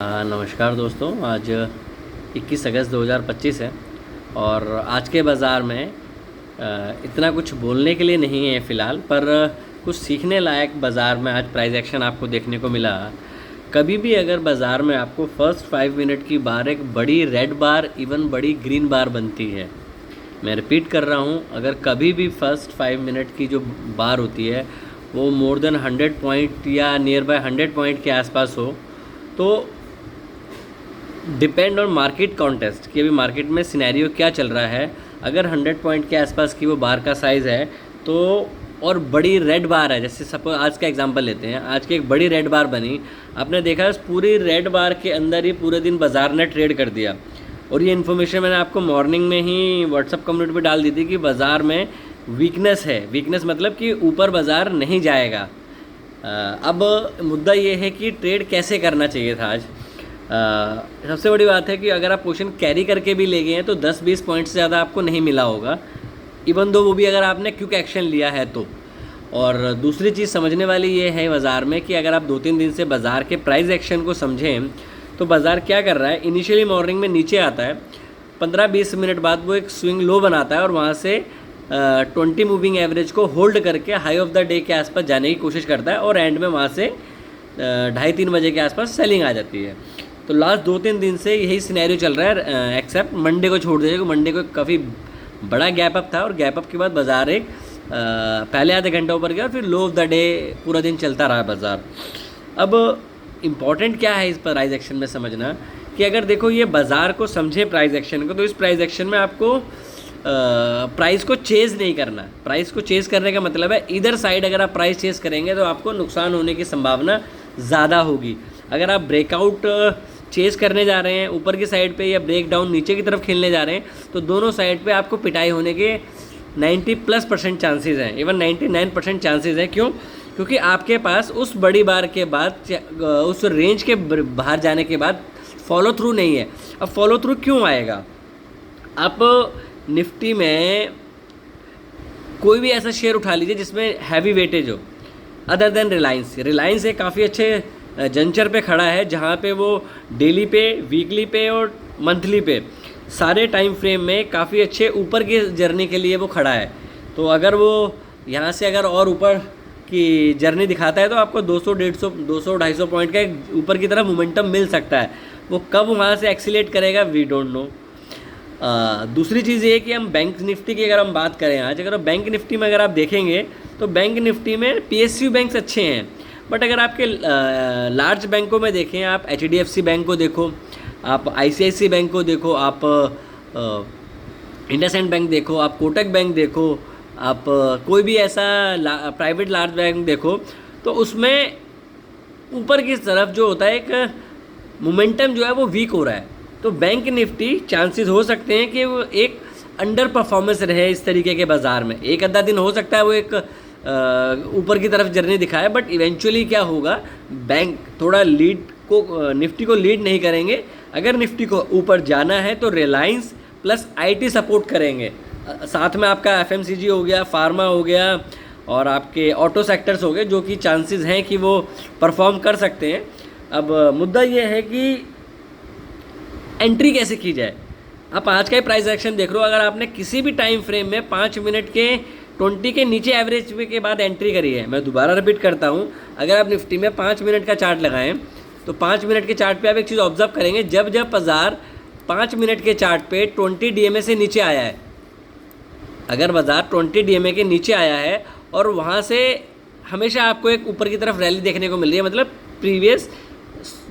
नमस्कार दोस्तों। आज 21 अगस्त 2025 है और आज के बाज़ार में इतना कुछ बोलने के लिए नहीं है फ़िलहाल, पर कुछ सीखने लायक बाज़ार में आज प्राइस एक्शन आपको देखने को मिला। कभी भी अगर बाज़ार में आपको फर्स्ट 5 मिनट की बार एक बड़ी रेड बार इवन बड़ी ग्रीन बार बनती है, मैं रिपीट कर रहा हूँ, अगर कभी भी फर्स्ट 5 मिनट की जो बार होती है वो मोर देन 100 पॉइंट या नियर बाय 100 पॉइंट के आसपास हो, तो डिपेंड ऑन मार्केट कॉन्टेस्ट कि अभी मार्केट में सिनेरियो क्या चल रहा है। अगर 100 पॉइंट के आसपास की वो बार का साइज़ है तो, और बड़ी रेड बार है, जैसे सपोज आज का एग्जांपल लेते हैं, आज की एक बड़ी रेड बार बनी, आपने देखा उस पूरी रेड बार के अंदर ही पूरे दिन बाज़ार ने ट्रेड कर दिया। और ये इन्फॉर्मेशन मैंने आपको मॉर्निंग में ही व्हाट्सअप कम्युनिटी पे डाल दी थी कि बाज़ार में वीकनेस है। वीकनेस मतलब कि ऊपर बाज़ार नहीं जाएगा। अब मुद्दा ये है कि ट्रेड कैसे करना चाहिए था आज। सबसे बड़ी बात है कि अगर आप पोजीशन कैरी करके भी ले गए हैं तो 10-20 पॉइंट से ज़्यादा आपको नहीं मिला होगा, इवन दो वो भी अगर आपने क्विक एक्शन लिया है तो। और दूसरी चीज़ समझने वाली ये है बाज़ार में कि अगर आप 2-3 दिन से बाज़ार के प्राइस एक्शन को समझें तो बाज़ार क्या कर रहा है। इनिशियली मॉर्निंग में नीचे आता है, 15-20 मिनट बाद वो एक स्विंग लो बनाता है और वहाँ से 20 मूविंग एवरेज को होल्ड करके हाई ऑफ द डे के आसपास जाने की कोशिश करता है और एंड में वहाँ से 2:30-3 बजे के आसपास सेलिंग आ जाती है। तो लास्ट 2-3 दिन से यही सिनेरियो चल रहा है, एक्सेप्ट मंडे को छोड़ दीजिए। मंडे को काफ़ी बड़ा गैप अप था और गैप अप के बाद बाज़ार एक पहले आधे घंटे ऊपर गया और फिर लो ऑफ द डे पूरा दिन चलता रहा बाज़ार। अब इम्पॉर्टेंट क्या है इस प्राइस एक्शन में समझना कि अगर देखो ये बाज़ार को समझे प्राइस एक्शन को, तो इस प्राइस एक्शन में आपको प्राइस को चेज़ नहीं करना। प्राइस को चेज़ करने का मतलब है इधर साइड अगर आप प्राइस चेज़ करेंगे तो आपको नुकसान होने की संभावना ज़्यादा होगी। अगर आप ब्रेकआउट चेज़ करने जा रहे हैं ऊपर की साइड पे या ब्रेक डाउन नीचे की तरफ खेलने जा रहे हैं तो दोनों साइड पे आपको पिटाई होने के 90+% चांसेस हैं, इवन 99% चांसेस हैं। क्यों? क्योंकि आपके पास उस बड़ी बार के बाद उस रेंज के बाहर जाने के बाद फॉलो थ्रू नहीं है। अब फॉलो थ्रू क्यों आएगा? आप निफ्टी में कोई भी ऐसा शेयर उठा लीजिए जिसमें हैवी वेटेज हो अदर देन रिलायंस। रिलायंस एक काफ़ी अच्छे जंचर पे खड़ा है जहाँ पे वो डेली पे, वीकली पे और मंथली पे सारे टाइम फ्रेम में काफ़ी अच्छे ऊपर की जर्नी के लिए वो खड़ा है। तो अगर वो यहाँ से अगर और ऊपर की जर्नी दिखाता है तो आपको 200, 150, 200, 250 पॉइंट का ऊपर की तरफ मोमेंटम मिल सकता है। वो कब वहाँ से एक्सीलेट करेगा वी डोंट नो। दूसरी चीज़ ये है कि हम बैंक निफ्टी की अगर हम बात करें आज, अगर बैंक निफ्टी में अगर आप देखेंगे तो बैंक निफ्टी में PSU बैंक्स अच्छे हैं, बट अगर आपके लार्ज बैंकों में देखें, आप HDFC बैंक को देखो, आप ICICI बैंक को देखो, आप इंडसइंड बैंक देखो, आप कोटक बैंक देखो, आप कोई भी ऐसा प्राइवेट लार्ज बैंक देखो, तो उसमें ऊपर की तरफ जो होता है एक मोमेंटम जो है वो वीक हो रहा है। तो बैंक निफ्टी चांसेस हो सकते हैं कि वो एक अंडर परफॉर्मेंस रहे इस तरीके के बाज़ार में। एक आधा दिन हो सकता है वो एक ऊपर की तरफ जर्नी दिखाए, बट इवेंचुअली क्या होगा, बैंक थोड़ा लीड को निफ्टी को लीड नहीं करेंगे। अगर निफ्टी को ऊपर जाना है तो रिलायंस प्लस IT सपोर्ट करेंगे, साथ में आपका FMCG हो गया, फार्मा हो गया और आपके ऑटो सेक्टर्स हो गए, जो कि चांसेस हैं कि वो परफॉर्म कर सकते हैं। अब मुद्दा ये है कि एंट्री कैसे की जाए। आप आज का ही प्राइस एक्शन देख रहे हो, अगर आपने किसी भी टाइम फ्रेम में 5 मिनट के 20 के नीचे एवरेज के बाद एंट्री करी है, मैं दोबारा रिपीट करता हूँ, अगर आप निफ्टी में 5 मिनट का चार्ट लगाएं तो 5 मिनट के चार्ट पे आप एक चीज़ ऑब्जर्व करेंगे, जब जब बाज़ार 5 मिनट के चार्ट पे 20 DMA से नीचे आया है, अगर बाज़ार 20 DMA के नीचे आया है और वहाँ से हमेशा आपको एक ऊपर की तरफ रैली देखने को मिल रही है, मतलब प्रीवियस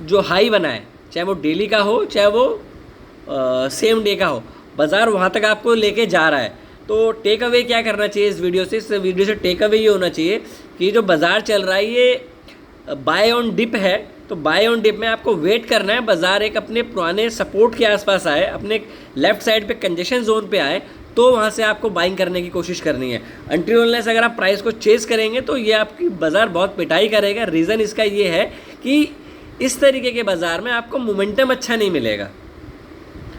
जो हाई बना है, चाहे वो डेली का हो चाहे वो सेम डे का हो, बाज़ार वहाँ तक आपको लेके जा रहा है। तो टेक अवे क्या करना चाहिए इस वीडियो से? इस वीडियो से टेक अवे ये होना चाहिए कि जो बाज़ार चल रहा है ये बाय ऑन डिप है, तो बाय ऑन डिप में आपको वेट करना है। बाज़ार एक अपने पुराने सपोर्ट के आसपास आए, अपने लेफ्ट साइड पे कंजेशन जोन पे आए, तो वहाँ से आपको बाइंग करने की कोशिश करनी है। अनटिल अनलेस अगर आप प्राइस को चेज़ करेंगे तो ये आपकी बाज़ार बहुत पिटाई करेगा। रीज़न इसका ये है कि इस तरीके के बाज़ार में आपको मोमेंटम अच्छा नहीं मिलेगा।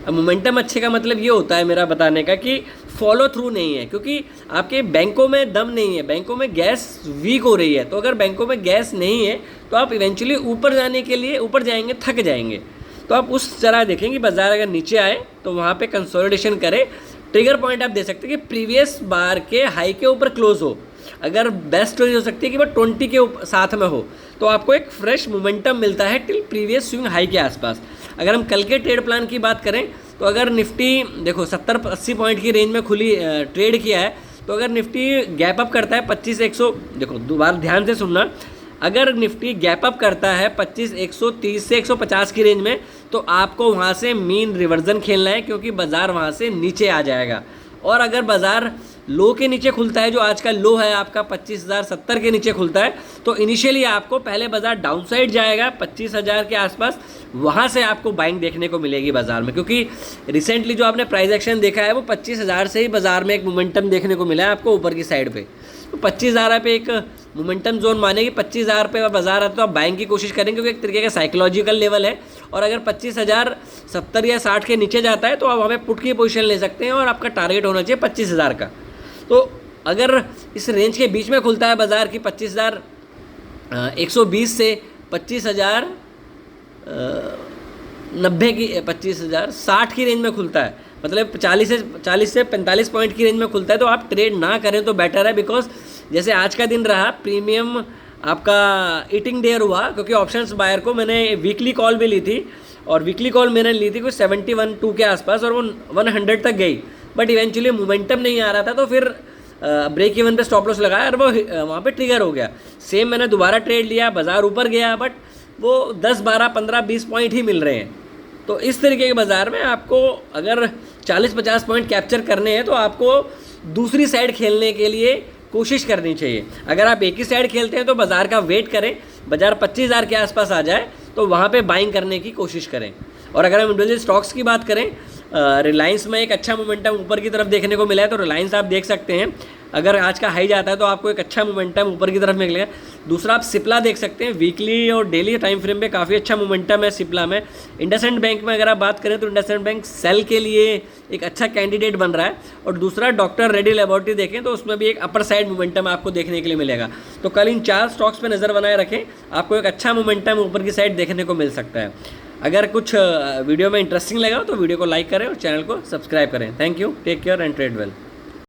अब मोमेंटम अच्छे का मतलब ये होता है मेरा बताने का कि फॉलो थ्रू नहीं है, क्योंकि आपके बैंकों में दम नहीं है, बैंकों में गैस वीक हो रही है। तो अगर बैंकों में गैस नहीं है तो आप इवेंचुअली ऊपर जाने के लिए ऊपर जाएंगे, थक जाएंगे। तो आप उस तरह देखें कि बाजार अगर नीचे आए तो वहाँ पे कंसोलिडेशन करे। ट्रिगर पॉइंट आप दे सकते हैं कि प्रीवियस बार के हाई के ऊपर क्लोज हो। अगर बेस्ट स्टोरी हो सकती है कि वो 20 के साथ में हो, तो आपको एक फ्रेश मोमेंटम मिलता है टिल प्रीवियस स्विंग हाई के आसपास। अगर हम कल के ट्रेड प्लान की बात करें तो अगर निफ्टी देखो 70-80 पॉइंट की रेंज में खुली ट्रेड किया है, तो अगर निफ्टी गैप अप करता है 25,100, देखो दोबारा ध्यान से सुनना, अगर निफ्टी गैप अप करता है 25,130 से 150 की रेंज में, तो आपको वहाँ से मीन रिवर्जन खेलना है, क्योंकि बाज़ार वहाँ से नीचे आ जाएगा। और अगर बाज़ार लो के नीचे खुलता है, जो आज का लो है आपका 25,070 के नीचे खुलता है, तो इनिशियली आपको पहले बाज़ार डाउनसाइड जाएगा 25,000 के आसपास, वहाँ से आपको बाइंग देखने को मिलेगी बाज़ार में। क्योंकि रिसेंटली जो आपने प्राइस एक्शन देखा है वो 25,000 से ही बाज़ार में एक मोमेंटम देखने को मिला है आपको ऊपर की साइड पे। तो 25,000 पे एक मोमेंटम जोन मानेगी, 25,000 पे बाजार आता तो आप बाइंग की कोशिश करेंगे, क्योंकि एक तरीके का साइकोलॉजिकल लेवल है। और अगर 25,070 या 60 के नीचे जाता है तो आप वहाँ पे पुट की पोजीशन ले सकते हैं, और आपका टारगेट होना चाहिए 25,000 का। तो अगर इस रेंज के बीच में खुलता है बाज़ार की 25,120 से 25,090 की 25,060 की रेंज में खुलता है, मतलब 40 से 45 पॉइंट की रेंज में खुलता है, तो आप ट्रेड ना करें तो बेटर है। बिकॉज जैसे आज का दिन रहा, प्रीमियम आपका ईटिंग डेयर हुआ, क्योंकि ऑप्शंस बायर को मैंने वीकली कॉल भी ली थी, और वीकली कॉल मैंने ली थी कुछ 71-2 के आसपास, और वो 100 तक गई, बट इवेंचुअली मोमेंटम नहीं आ रहा था, तो फिर ब्रेक इवन पे स्टॉप लॉस लगाया और वो वहाँ पे ट्रिगर हो गया। सेम मैंने दोबारा ट्रेड लिया, बाज़ार ऊपर गया, बट वो 10, 12, 15, 20 पॉइंट ही मिल रहे हैं। तो इस तरीके के बाज़ार में आपको अगर 40-50 पॉइंट कैप्चर करने हैं तो आपको दूसरी साइड खेलने के लिए कोशिश करनी चाहिए। अगर आप एक ही साइड खेलते हैं तो बाज़ार का वेट करें, बाज़ार 25,000 के आसपास आ जाए तो वहाँ पे बाइंग करने की कोशिश करें। और अगर हम इंडिविजुअल स्टॉक्स की बात करें, रिलायंस में एक अच्छा मोमेंटम ऊपर की तरफ देखने को मिला है, तो रिलायंस आप देख सकते हैं, अगर आज का हाई जाता है तो आपको एक अच्छा मोमेंटम ऊपर की तरफ मिलेगा। दूसरा आप सिप्ला देख सकते हैं, वीकली और डेली टाइम फ्रेम पे काफ़ी अच्छा मोमेंटम है सिप्ला में। इंडसइंड बैंक में अगर आप बात करें तो इंडसइंड बैंक सेल के लिए एक अच्छा कैंडिडेट बन रहा है। और दूसरा डॉक्टर रेड्डी लेबोरेटरी देखें तो उसमें भी एक अपर साइड मोमेंटम आपको देखने के लिए मिलेगा। तो कल इन 4 स्टॉक्स पर नज़र बनाए रखें, आपको एक अच्छा मोमेंटम ऊपर की साइड देखने को मिल सकता है। अगर कुछ वीडियो में इंटरेस्टिंग लगा तो वीडियो को लाइक करें और चैनल को सब्सक्राइब करें। Thank you, take care and trade well.